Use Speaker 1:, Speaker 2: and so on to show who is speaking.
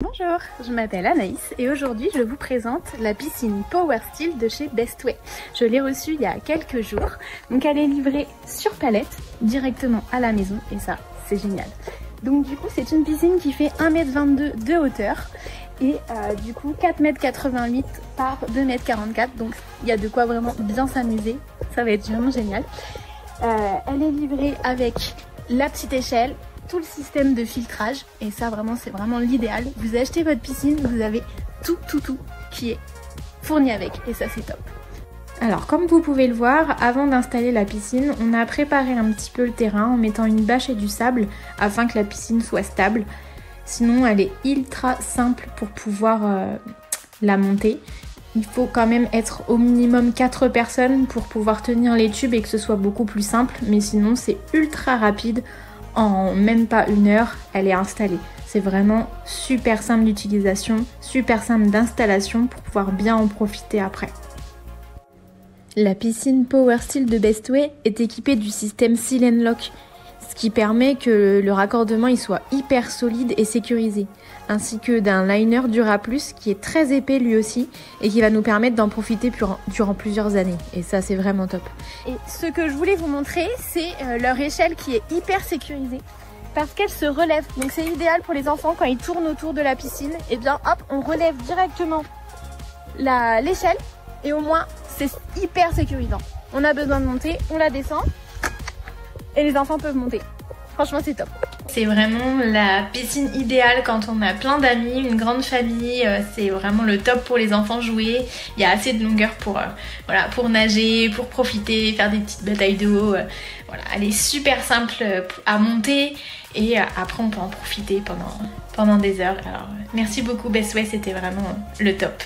Speaker 1: Bonjour, je m'appelle Anaïs et aujourd'hui je vous présente la piscine Power Steel de chez Bestway. Je l'ai reçue il y a quelques jours, donc elle est livrée sur palette directement à la maison et ça c'est génial. Donc du coup c'est une piscine qui fait 1,22 m de hauteur et du coup 4,88 m par 2,44 m, donc il y a de quoi vraiment bien s'amuser, ça va être vraiment génial. Elle est livrée avec la petite échelle, tout le système de filtrage et ça vraiment c'est vraiment l'idéal. Vous achetez votre piscine, vous avez tout qui est fourni avec et ça c'est top. Alors comme vous pouvez le voir, avant d'installer la piscine, on a préparé un petit peu le terrain en mettant une bâche et du sable afin que la piscine soit stable. Sinon elle est ultra simple pour pouvoir la monter. Il faut quand même être au minimum 4 personnes pour pouvoir tenir les tubes et que ce soit beaucoup plus simple, mais sinon c'est ultra rapide. En même pas une heure, elle est installée. C'est vraiment super simple d'utilisation, super simple d'installation pour pouvoir bien en profiter après. La piscine Power Steel de Bestway est équipée du système Seal & Lock, ce qui permet que le raccordement il soit hyper solide et sécurisé, ainsi que d'un liner Duraplus qui est très épais lui aussi et qui va nous permettre d'en profiter durant plusieurs années. Et ça c'est vraiment top. Et ce que je voulais vous montrer, c'est leur échelle qui est hyper sécurisée parce qu'elle se relève. Donc c'est idéal pour les enfants quand ils tournent autour de la piscine. Et bien hop, on relève directement l'échelle et au moins c'est hyper sécurisant. On a besoin de monter, on la descend et les enfants peuvent monter. Franchement c'est top. C'est vraiment la piscine idéale quand on a plein d'amis, une grande famille, c'est vraiment le top pour les enfants jouer. Il y a assez de longueur pour nager, pour profiter, faire des petites batailles d'eau. Voilà, elle est super simple à monter et après on peut en profiter pendant des heures. Alors merci beaucoup Bestway, c'était vraiment le top.